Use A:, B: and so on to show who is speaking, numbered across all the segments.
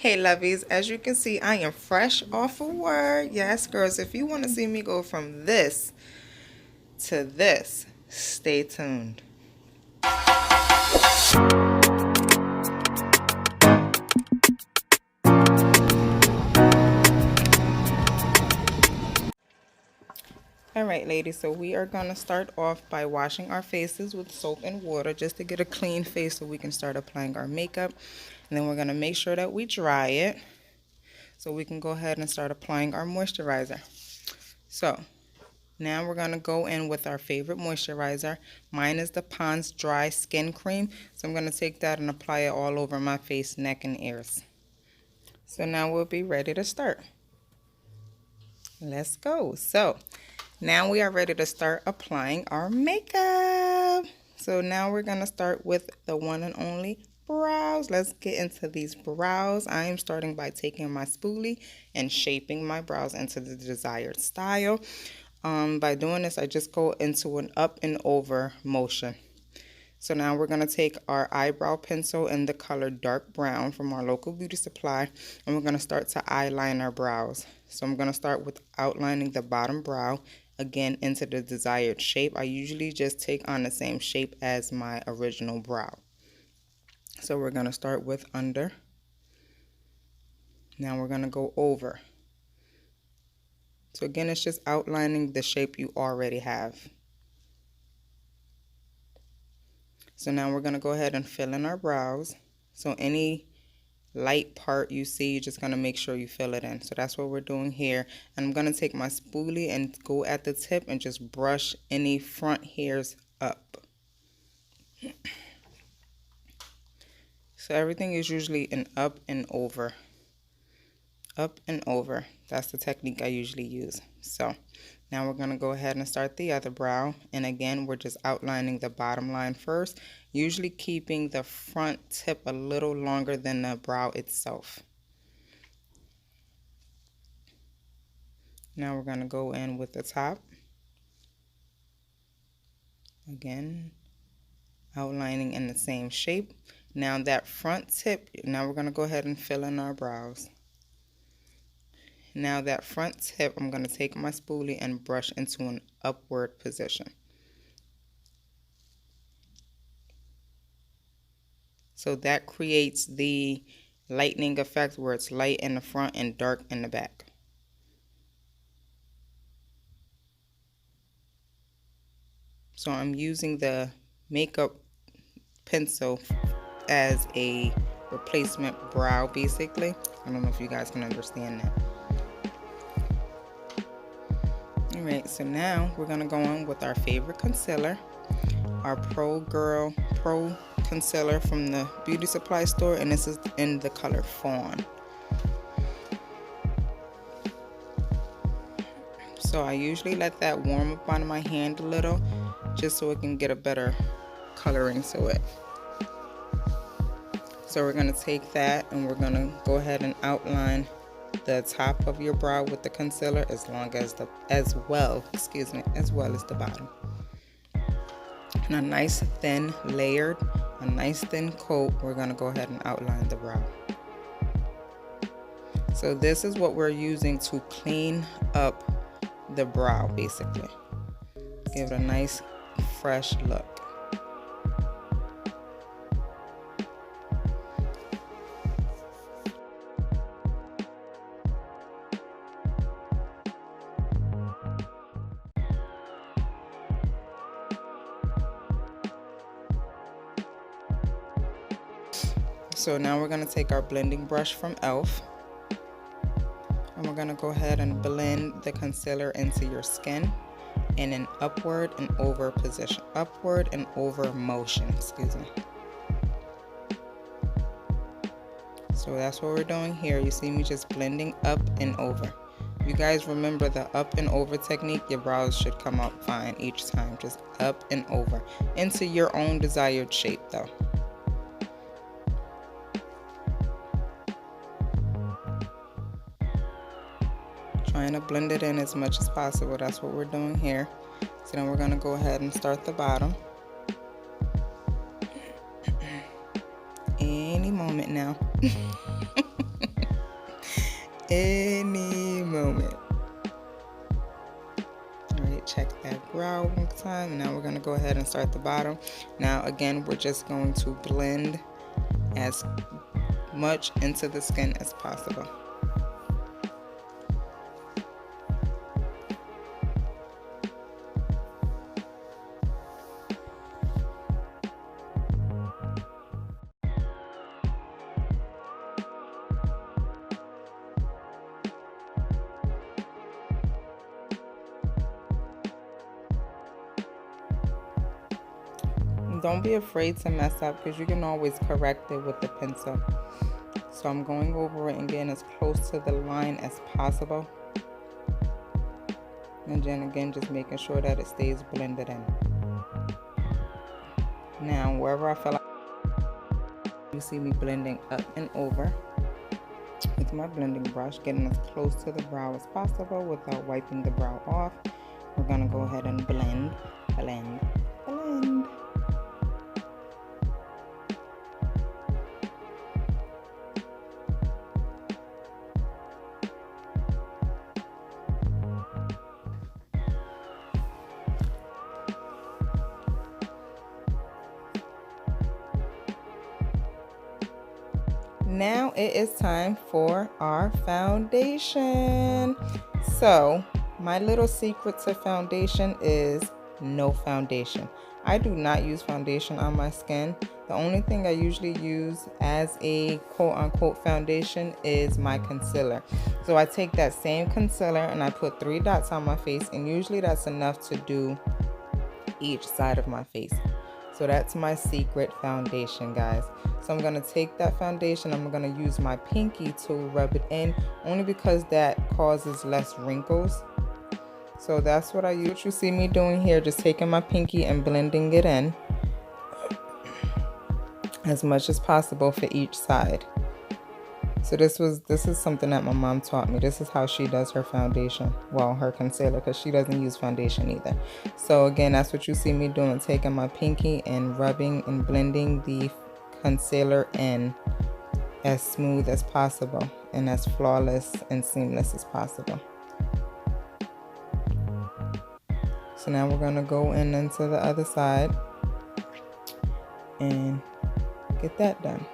A: Hey lovies, as you can see, I am fresh off of work. Yes, girls, if you want to see me go from this to this, stay tuned. Alright ladies, so we are going to start off by washing our faces with soap and water just to get a clean face so we can start applying our makeup. And then we're going to make sure that we dry it so we can go ahead and start applying our moisturizer. So now we're going to go in with our favorite moisturizer. Mine is the Pond's Dry Skin Cream. So I'm going to take that and apply it all over my face, neck, and ears. So now we'll be ready to start. Let's go. So now we are ready to start applying our makeup. So now we're going to start with the one and only brows. Let's get into these brows. I am starting by taking my spoolie and shaping my brows into the desired style. By doing this, I just go into an up and over motion. So now we're going to take our eyebrow pencil in the color dark brown from our local beauty supply, and we're going to start to eyeline our brows. So I'm going to start with outlining the bottom brow, again into the desired shape. I usually just take on the same shape as my original brow. So we're going to start with under. Now we're going to go over. So again, it's just outlining the shape you already have. So now we're going to go ahead and fill in our brows. So any light part you see, you're just going to make sure you fill it in. So that's what we're doing here. And I'm going to take my spoolie and go at the tip and just brush any front hairs up. So everything is usually an up and over. Up and over. That's the technique I usually use. So now we're going to go ahead and start the other brow. And again, we're just outlining the bottom line first, usually keeping the front tip a little longer than the brow itself. Now we're going to go in with the top. Again, outlining in the same shape. Now that front tip, now we're going to go ahead and fill in our brows. Now that front tip, I'm going to take my spoolie and brush into an upward position. So that creates the lightning effect where it's light in the front and dark in the back. So I'm using the makeup pencil as a replacement brow basically. I don't know if you guys can understand that. Alright, so now we're going to go on with our favorite concealer, our Pro concealer from the beauty supply store, and this is in the color Fawn. So I usually let that warm up on my hand a little just so it can get a better coloring to it. So we're going to take that and we're going to go ahead and outline the top of your brow with the concealer as well as the bottom. And a nice thin coat, we're going to go ahead and outline the brow. So this is what we're using to clean up the brow basically. Give it a nice fresh look. So now we're going to take our blending brush from e.l.f. and we're going to go ahead and blend the concealer into your skin in an upward and over position. Upward and over motion, excuse me. So that's what we're doing here. You see me just blending up and over. You guys remember the up and over technique, your brows should come out fine each time. Just up and over into your own desired shape though. Trying to blend it in as much as possible. That's what we're doing here. So then we're going to go ahead and start the bottom. Any moment now. any moment. All right, check that brow one time. Now we're going to go ahead and start the bottom. Now again, we're just going to blend as much into the skin as possible. Don't be afraid to mess up because you can always correct it with the pencil. So I'm going over it and getting as close to the line as possible. And then again, just making sure that it stays blended in. Now, wherever I feel like you see me blending up and over with my blending brush, getting as close to the brow as possible without wiping the brow off. We're gonna go ahead and blend, blend, blend. Now it is time for our foundation. So my little secret to foundation is no foundation. I do not use foundation on my skin. The only thing I usually use as a quote-unquote foundation is my concealer. So I take that same concealer and I put 3 dots on my face, and usually that's enough to do each side of my face. So that's my secret foundation, guys. So I'm going to take that foundation, I'm going to use my pinky to rub it in, only because that causes less wrinkles. So that's what I use. What you see me doing here, just taking my pinky and blending it in as much as possible for each side. So this is something that my mom taught me. This is how she does her foundation. Well, her concealer, because she doesn't use foundation either. So again, that's what you see me doing, taking my pinky and rubbing and blending the concealer in as smooth as possible and as flawless and seamless as possible. So now we're gonna go in into the other side and get that done.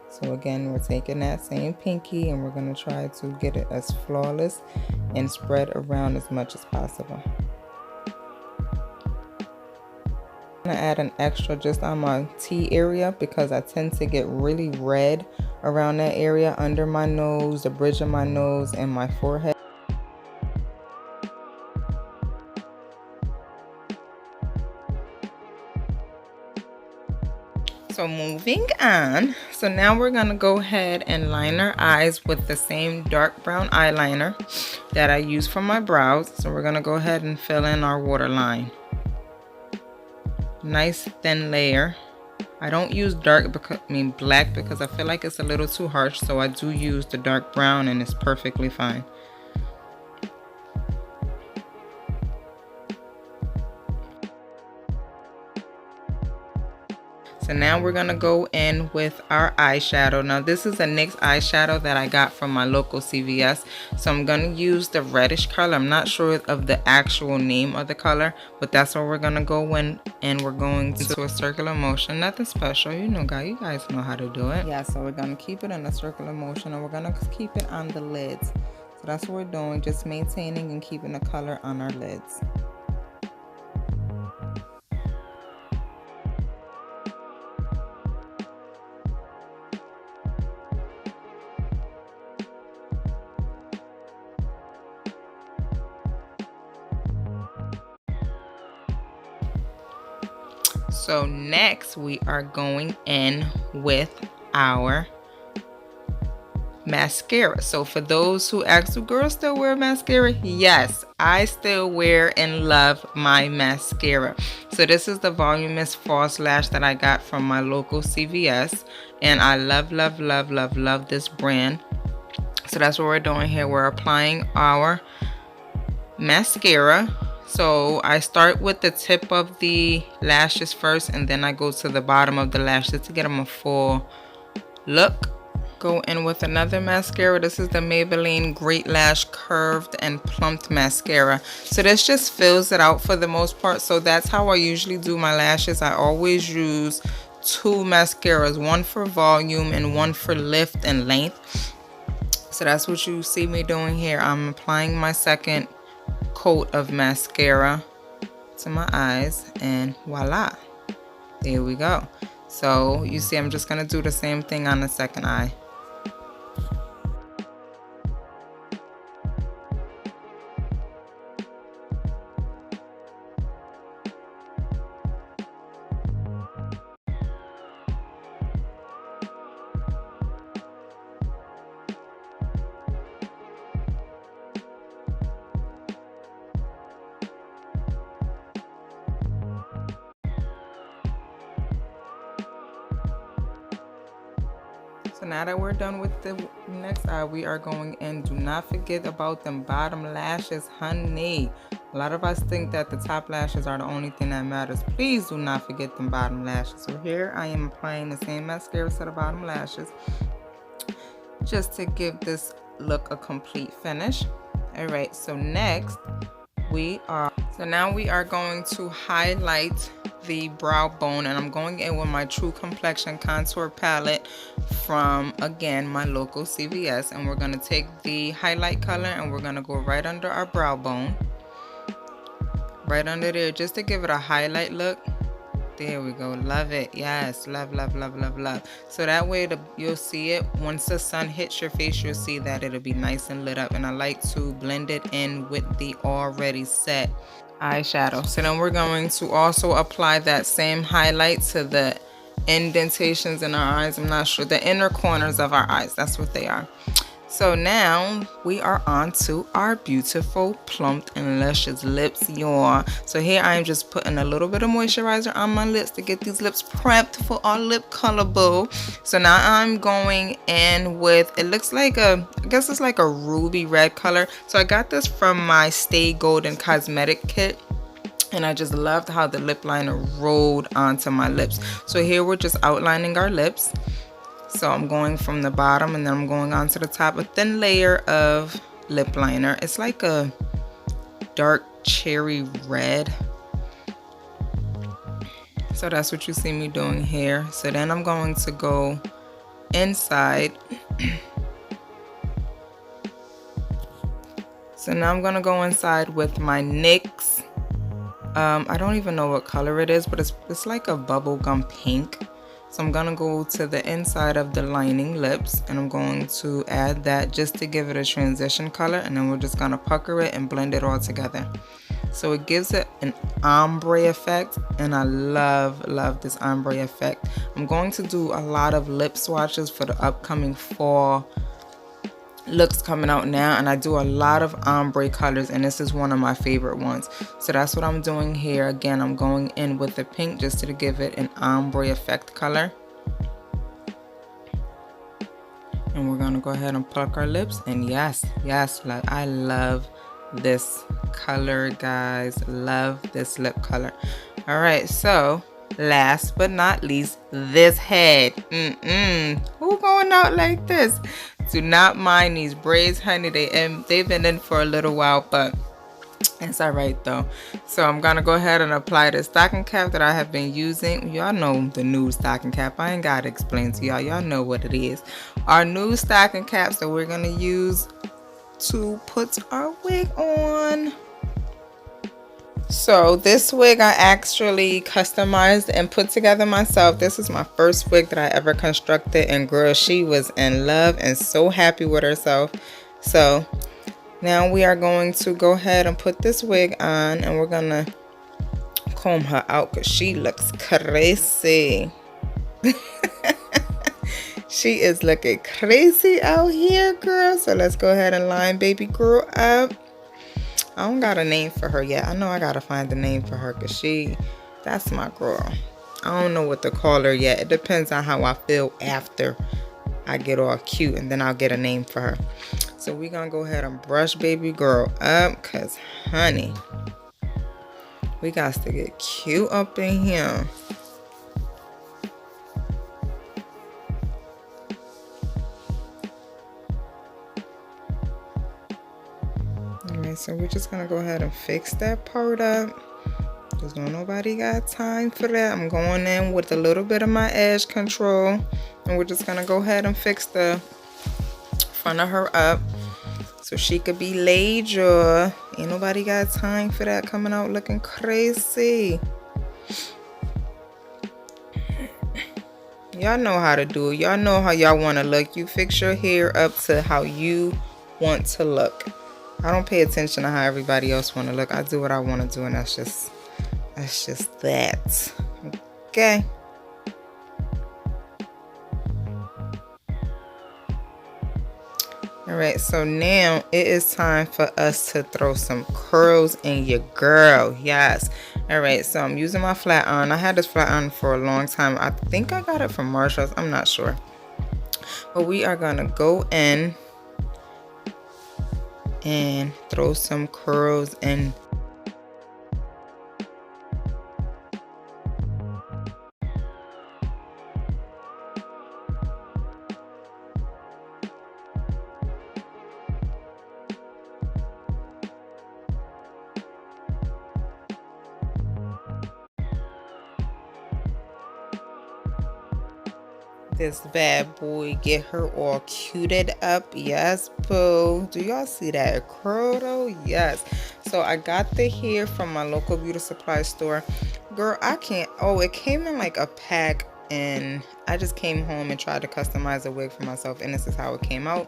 A: So again, we're taking that same pinky and we're going to try to get it as flawless and spread around as much as possible. I'm going to add an extra just on my T area because I tend to get really red around that area, under my nose, the bridge of my nose, and my forehead. So moving on, so now we're gonna go ahead and line our eyes with the same dark brown eyeliner that I use for my brows. So we're gonna go ahead and fill in our waterline. Nice thin layer. I don't use black because I feel like it's a little too harsh, so I do use the dark brown and it's perfectly fine. So now we're gonna go in with our eyeshadow. Now this is a NYX eyeshadow that I got from my local CVS. So I'm gonna use the reddish color. I'm not sure of the actual name of the color, but that's what we're gonna go in, and we're going to a circular motion. Nothing special, you know, guys. You guys know how to do it. Yeah, so we're gonna keep it in a circular motion, and we're gonna keep it on the lids. So that's what we're doing, just maintaining and keeping the color on our lids. So next we are going in with our mascara. So for those who ask, do girls still wear mascara? Yes, I still wear and love my mascara. So this is the Voluminous False Lash that I got from my local CVS, and I love, love, love, love, love this brand. So that's what we're doing here. We're applying our mascara. So I start with the tip of the lashes first, and then I go to the bottom of the lashes to get them a full look. go in with another mascara. This is the Maybelline Great Lash Curved and Plumped Mascara. So this just fills it out for the most part. So that's how I usually do my lashes. I always use two mascaras, one for volume and one for lift and length. So that's what you see me doing here. I'm applying my second coat of mascara to my eyes, and voila, there we go. So you see I'm just gonna do the same thing on the second eye. So now that we're done with the next eye, we are going in. Do not forget about them bottom lashes, honey. A lot of us think that the top lashes are the only thing that matters. Please do not forget them bottom lashes. So here I am applying the same mascara to the bottom lashes, just to give this look a complete finish. All right, so next now we are going to highlight the brow bone, and I'm going in with my True Complexion contour palette from, again, my local CVS, and we're going to take the highlight color and we're going to go right under our brow bone, right under there, just to give it a highlight look. There we go. Love it. Yes, love, love, love, love, love. So that way you'll see it once the sun hits your face. You'll see that it'll be nice and lit up, and I like to blend it in with the already set eyeshadow. So then we're going to also apply that same highlight to the indentations in our eyes. I'm not sure, the inner corners of our eyes, that's what they are. So now we are on to our beautiful plumped and luscious lips, y'all. So here I am just putting a little bit of moisturizer on my lips to get these lips prepped for our lip color, boo. So now I'm going in with, it looks like I guess it's like a ruby red color. So I got this from my Stay Golden cosmetic kit, and I just loved how the lip liner rolled onto my lips. So here we're just outlining our lips. So I'm going from the bottom and then I'm going on to the top, a thin layer of lip liner. It's like a dark cherry red. So that's what you see me doing here. So then I'm going to go inside. So now I'm going to go inside with my NYX. I don't even know what color it is, but it's like a bubblegum pink. So I'm gonna go to the inside of the lining lips, and I'm going to add that just to give it a transition color, and then we're just gonna pucker it and blend it all together. So it gives it an ombre effect, and I love this ombre effect. I'm going to do a lot of lip swatches for the upcoming fall looks coming out now, and I do a lot of ombre colors, and this is one of my favorite ones. So that's what I'm doing here. Again, I'm going in with the pink just to give it an ombre effect color, and we're gonna go ahead and pluck our lips. And yes, like, I love this color, guys. Love this lip color. All right, so last but not least, this head. Who going out like this? Do not mind these braids, honey. They've been in for a little while, but it's all right though. So I'm gonna go ahead and apply the stocking cap that I have been using. Y'all know the new stocking cap. I ain't gotta explain to y'all. Y'all know what it is. Our new stocking caps that we're gonna use to put our wig on. So this wig I actually customized and put together myself. This is my first wig that I ever constructed, and girl, she was in love and so happy with herself. So now we are going to go ahead and put this wig on, and we're gonna comb her out because she looks crazy. She is looking crazy out here, girl. So let's go ahead and line baby girl up. I don't got a name for her yet. I know I gotta find a name for her because that's my girl. I don't know what to call her yet. It depends on how I feel after I get all cute, and then I'll get a name for her. So we're gonna go ahead and brush baby girl up because, honey, we got to get cute up in here. Alright, so we're just gonna go ahead and fix that part up. There's nobody got time for that. I'm going in with a little bit of my edge control, and we're just gonna go ahead and fix the front of her up so she could be laid. Ain't nobody got time for that, coming out looking crazy. Y'all know how to do it. Y'all know how y'all want to look. You fix your hair up to how you want to look. I don't pay attention to how everybody else want to look. I do what I want to do, and that's just that. Okay. All right, so now it is time for us to throw some curls in your girl. Yes. All right, so I'm using my flat iron. I had this flat iron for a long time. I think I got it from Marshall's. I'm not sure. But we are going to go in and throw some curls in. This bad boy, get her all cuted up. Yes, boo. Do y'all see that curl though? Yes. So I got the hair from my local beauty supply store. Girl, I can't. Oh, it came in like a pack, and I just came home and tried to customize a wig for myself, and this is how it came out.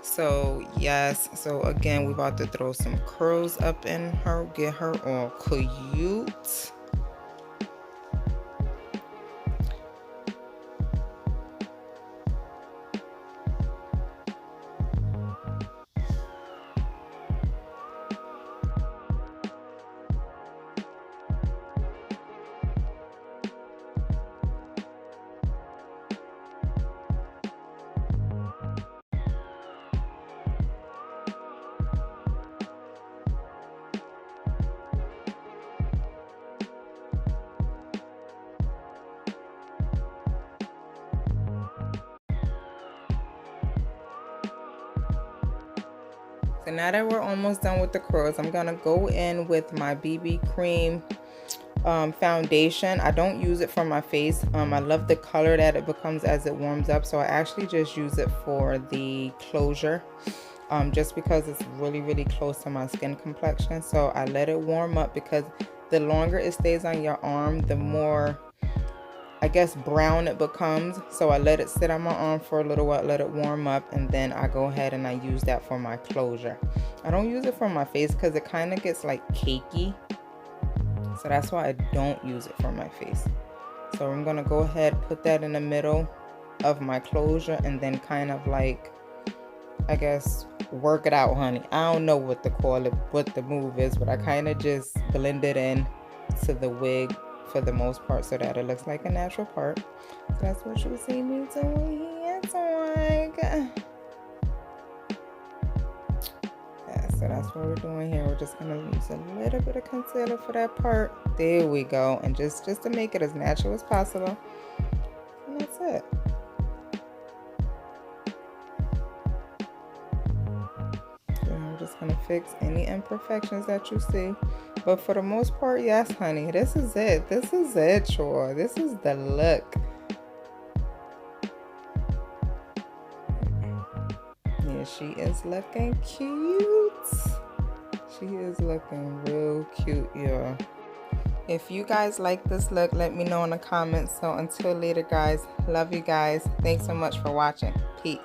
A: So yes, so again, we're about to throw some curls up in her, get her all cute. So now that we're almost done with the curls, I'm gonna go in with my BB cream foundation. I don't use it for my face. I love the color that it becomes as it warms up, so I actually just use it for the closure, just because it's really close to my skin complexion. So I let it warm up, because the longer it stays on your arm, the more, I guess, brown it becomes. So I let it sit on my arm for a little while, let it warm up, and then I go ahead and I use that for my closure. I don't use it for my face because it kind of gets like cakey, so that's why I don't use it for my face. So I'm gonna go ahead, put that in the middle of my closure, and then kind of like, I guess, work it out, honey. I don't know what to call it, what the move is, but I kind of just blend it in to the wig for the most part, so that it looks like a natural part. So that's what you see me doing here. Yeah, so that's what we're doing here. We're just gonna use a little bit of concealer for that part. There we go. And just to make it as natural as possible. And that's it. So I'm just gonna fix any imperfections that you see. But for the most part, yes, honey, this is it. This is it, y'all. This is the look. Yeah, she is looking cute. She is looking real cute, y'all. If you guys like this look, let me know in the comments. So until later, guys, love you guys. Thanks so much for watching. Peace.